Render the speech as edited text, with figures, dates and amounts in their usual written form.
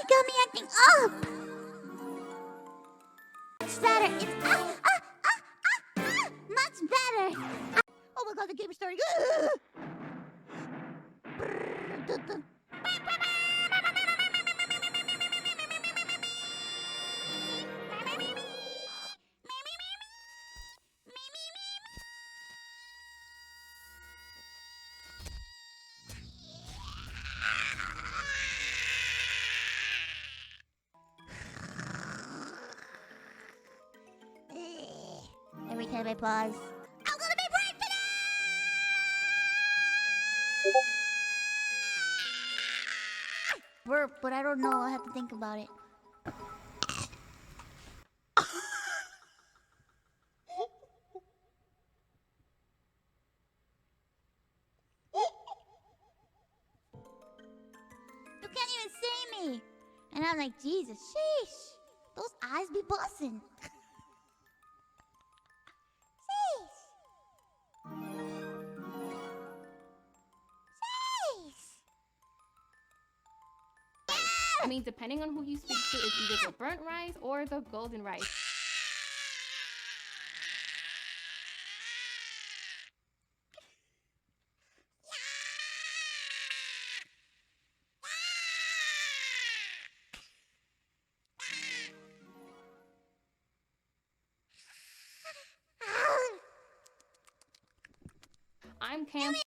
you got me acting up. Much better. It's much better. Oh my god, the game is starting. Every time I pause, I'm gonna be brave today! Burp, but I don't know. I have to think about it. You can't even see me! And I'm like, Jesus, sheesh! Those eyes be bussin'. Sheesh! Sheesh! I mean, depending on who you speak to, it's either the burnt rice or the golden rice. I'm Cam.